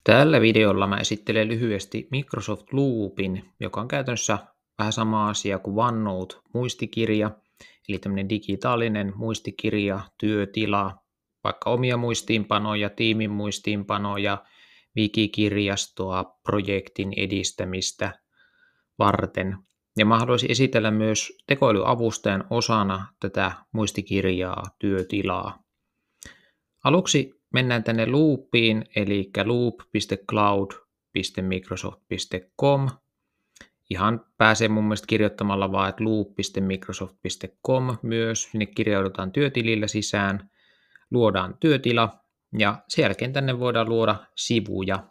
Tällä videolla mä esittelen lyhyesti Microsoft Loopin, joka on käytännössä vähän sama asia kuin OneNote muistikirja, eli tämmöinen digitaalinen muistikirja, työtila, vaikka omia muistiinpanoja, tiimin muistiinpanoja, wikikirjastoa, projektin edistämistä varten. Ja mä haluaisin esitellä myös tekoälyavustajan osana tätä muistikirjaa, työtilaa. Aluksi mennään tänne Loopiin, eli loop.cloud.microsoft.com. Ihan pääsee mun mielestä kirjoittamalla vaan, että loop.microsoft.com myös. Sinne kirjaudutaan työtilillä sisään, luodaan työtila ja sen jälkeen tänne voidaan luoda sivuja.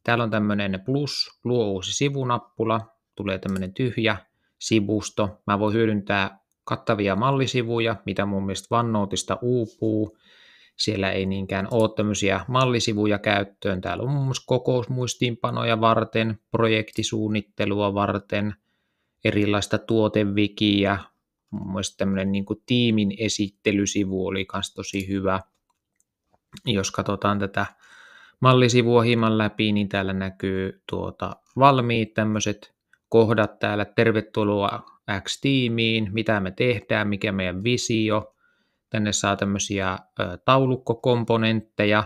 Täällä on tämmöinen plus, luo uusi sivunappula, tulee tämmöinen tyhjä sivusto. Mä voin hyödyntää kattavia mallisivuja, mitä mun mielestä OneNoteista uupuu. Siellä ei niinkään ole tämmöisiä mallisivuja käyttöön. Täällä on muun muassa kokousmuistiinpanoja varten, projektisuunnittelua varten, erilaista tuotevikiä. Muun muassa tämmöinen niin kuin tiimin esittelysivu oli myös tosi hyvä. Jos katsotaan tätä mallisivua hieman läpi, niin täällä näkyy valmiit tämmöiset kohdat täällä. Tervetuloa X-tiimiin, mitä me tehdään, mikä meidän visio. Tänne saa tämmöisiä taulukkokomponentteja,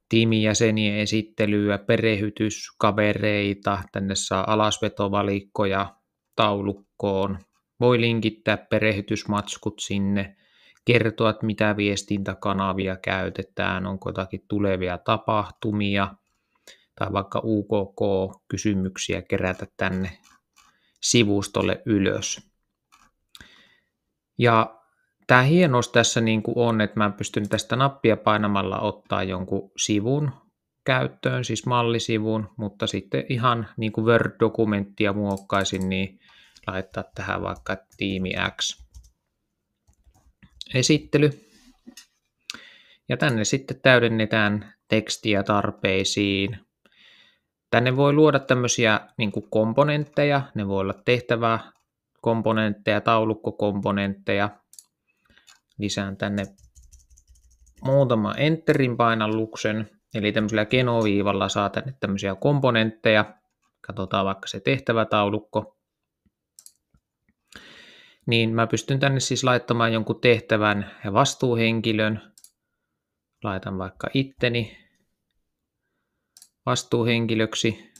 tiimijäsenien esittelyä, perehytyskavereita, tänne saa alasvetovalikkoja taulukkoon, voi linkittää perehytysmatskut sinne, kertoa, että mitä viestintäkanavia käytetään, onko jotakin tulevia tapahtumia, tai vaikka UKK-kysymyksiä kerätä tänne sivustolle ylös. Ja tämä hienous tässä niin kuin on, että mä pystyn tästä nappia painamalla ottaa jonkun sivun käyttöön, siis mallisivun, mutta sitten ihan niin kuin Word-dokumenttia muokkaisin, niin laittaa tähän vaikka tiimi X esittely. Ja tänne sitten täydennetään tekstiä tarpeisiin. Tänne voi luoda tämmöisiä niin kuin komponentteja, ne voi olla tehtäväkomponentteja, taulukkokomponentteja. Lisään tänne muutama enterin painalluksen, eli tämmöisellä genoviivalla saa tänne tämmöisiä komponentteja. Katsotaan vaikka se tehtävätaulukko. Niin mä pystyn tänne siis laittamaan jonkun tehtävän ja vastuuhenkilön. Laitan vaikka itteni vastuuhenkilöksi,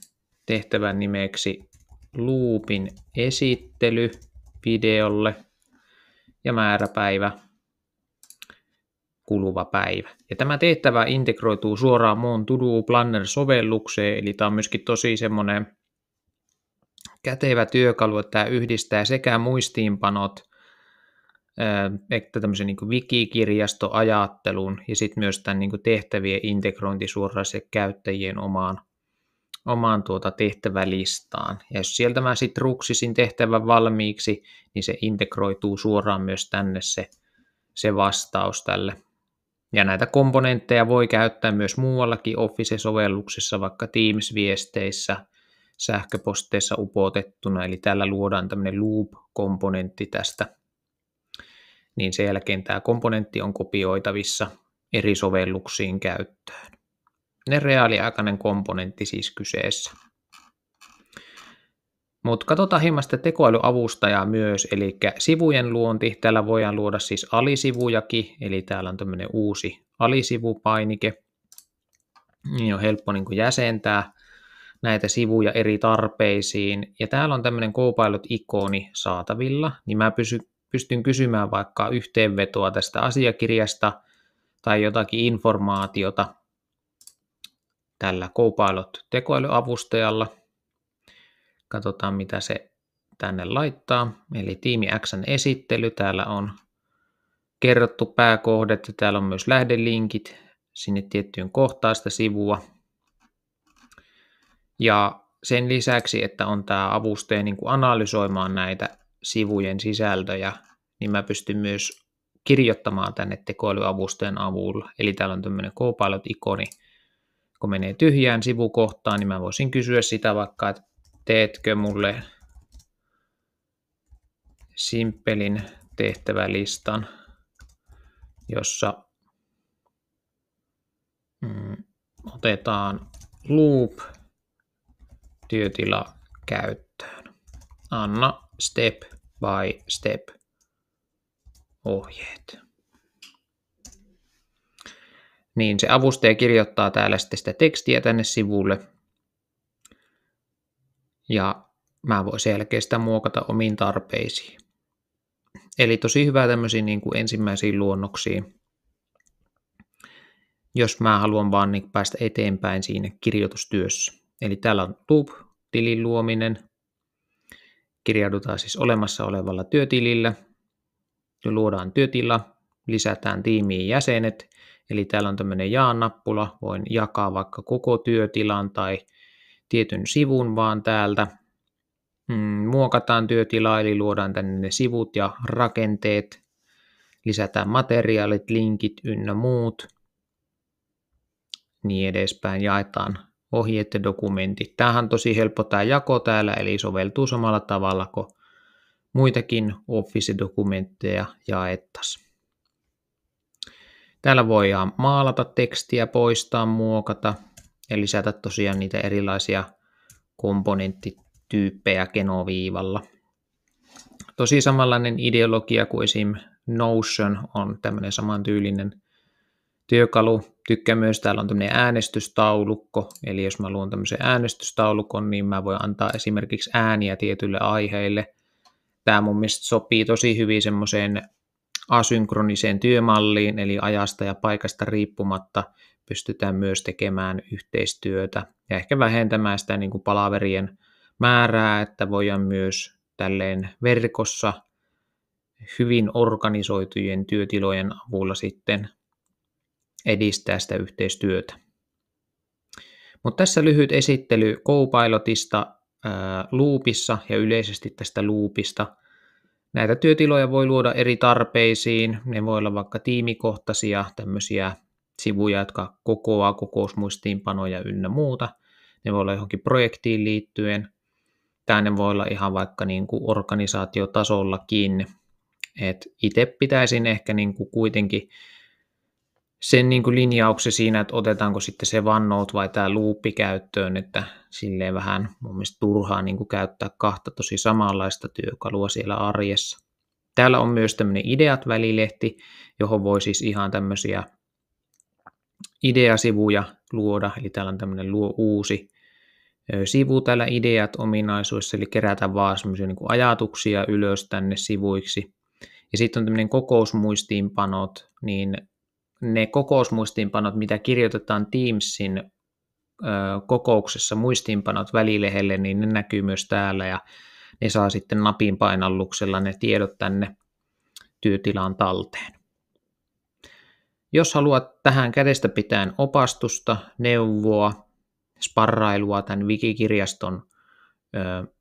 tehtävän nimeksi Loopin esittely videolle ja määräpäivä kuluva päivä. Ja tämä tehtävä integroituu suoraan mun To-Do Planner-sovellukseen, eli tämä on myöskin tosi semmoinen kätevä työkalu, että tämä yhdistää sekä muistiinpanot että tämmöisen niin kuin wikikirjastoajattelun ja sitten myös tämän niin kuin tehtävien integrointi suoraan se käyttäjien omaan tehtävälistaan. Ja jos sieltä mä sitten ruksisin tehtävän valmiiksi, niin se integroituu suoraan myös tänne se vastaus tälle. Ja näitä komponentteja voi käyttää myös muuallakin Office-sovelluksessa, vaikka Teams-viesteissä, sähköposteissa upotettuna, eli täällä luodaan tämmöinen loop-komponentti tästä. Niin sen jälkeen tämä komponentti on kopioitavissa eri sovelluksiin käyttöön. Ne reaaliaikainen komponentti siis kyseessä. Mutta katsotaan hieman sitä tekoälyavustajaa myös, eli sivujen luonti. Täällä voidaan luoda siis alisivujakin, eli täällä on tämmöinen uusi alisivupainike. Niin on helppo niin kuin jäsentää näitä sivuja eri tarpeisiin. Ja täällä on tämmöinen Copilot-ikoni saatavilla, niin mä pystyn kysymään vaikka yhteenvetoa tästä asiakirjasta tai jotakin informaatiota tällä Copilot-tekoälyavustajalla. Katsotaan, mitä se tänne laittaa. Eli tiimi X:n esittely. Täällä on kerrottu pääkohdat ja täällä on myös lähdelinkit sinne tiettyyn kohtaan sitä sivua. Ja sen lisäksi, että on tämä avustaja niin kuin analysoimaan näitä sivujen sisältöjä, niin mä pystyn myös kirjoittamaan tänne tekoälyavustajan avulla. Eli täällä on tämmöinen Copilot-ikoni. Kun menee tyhjään sivukohtaan, niin mä voisin kysyä sitä vaikka, että teetkö mulle simppelin tehtävälistan, jossa otetaan Loop työtila käyttöön. Anna step by step ohjeet. Niin se avustaja kirjoittaa täällä sitten sitä tekstiä tänne sivulle. Ja mä voin sen jälkeen sitä muokata omiin tarpeisiin. Eli tosi hyvä tämmöisiin niin kuin ensimmäisiin luonnoksiin, jos mä haluan vaan niin päästä eteenpäin siinä kirjoitustyössä. Eli täällä on Loop-tilin luominen. Kirjaudutaan siis olemassa olevalla työtilillä. Luodaan työtila, lisätään tiimiin jäsenet. Eli täällä on tämmöinen jaa-nappula. Voin jakaa vaikka koko työtilan tai tietyn sivun vaan täältä. Muokataan työtilaa, eli luodaan tänne ne sivut ja rakenteet. Lisätään materiaalit, linkit ynnä muut. Niin edespäin. Jaetaan ohjeet ja dokumentit. Tämähän on tosi helppo tämä jako täällä, eli soveltuu samalla tavalla kuin muitakin Office-dokumentteja jaettaisiin. Täällä voidaan maalata tekstiä, poistaa, muokata ja lisätä tosiaan niitä erilaisia komponenttityyppejä kenoviivalla. Tosi samanlainen ideologia kuin esim. Notion on tämmöinen samantyylinen työkalu. Tykkään myös, täällä on tämmöinen äänestystaulukko, eli jos mä luon tämmöisen äänestystaulukon, niin mä voin antaa esimerkiksi ääniä tietyille aiheille. Tämä mun mielestä sopii tosi hyvin semmoiseen asynkroniseen työmalliin, eli ajasta ja paikasta riippumatta pystytään myös tekemään yhteistyötä ja ehkä vähentämään sitä niin kuin palaverien määrää, että voidaan myös tälleen verkossa hyvin organisoitujen työtilojen avulla sitten edistää sitä yhteistyötä. Mutta tässä lyhyt esittely Copilotista Loopissa ja yleisesti tästä Loopista. Näitä työtiloja voi luoda eri tarpeisiin. Ne voi olla vaikka tiimikohtaisia tämmöisiä sivuja, jotka kokoaa kokousmuistiinpanoja ynnä muuta. Ne voi olla johonkin projektiin liittyen. Tai ne voi olla ihan vaikka niin kuin organisaatiotasollakin. Et itse pitäisin ehkä niin kuin kuitenkin sen niin kuin linjauksen siinä, että otetaanko sitten se OneNote vai tämä Loopi käyttöön, että silleen vähän mun mielestä turhaa niin kuin käyttää kahta tosi samanlaista työkalua siellä arjessa. Täällä on myös tämmöinen ideat-välilehti, johon voi siis ihan tämmöisiä ideasivuja luoda, eli täällä on tämmöinen luo uusi sivu täällä ideat-ominaisuudessa, eli kerätä vaan semmoisia niin kuin ajatuksia ylös tänne sivuiksi. Ja sitten on tämmöinen kokousmuistiinpanot, niin ne kokousmuistiinpanot, mitä kirjoitetaan Teamsin kokouksessa muistiinpanot välilehelle, niin ne näkyy myös täällä ja ne saa sitten napin painalluksella ne tiedot tänne työtilaan talteen. Jos haluat tähän kädestä pitäen opastusta, neuvoa, sparrailua tämän wikikirjaston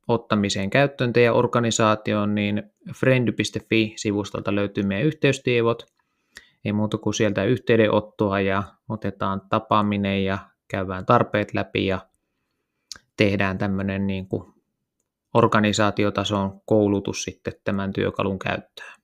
ottamiseen käyttöön teidän organisaatioon, niin friendy.fi-sivustolta löytyy meidän yhteystiedot. Ei muuta kuin sieltä yhteydenottoa ja otetaan tapaaminen ja käydään tarpeet läpi ja tehdään tämmöinen niin kuin organisaatiotason koulutus sitten tämän työkalun käyttöön.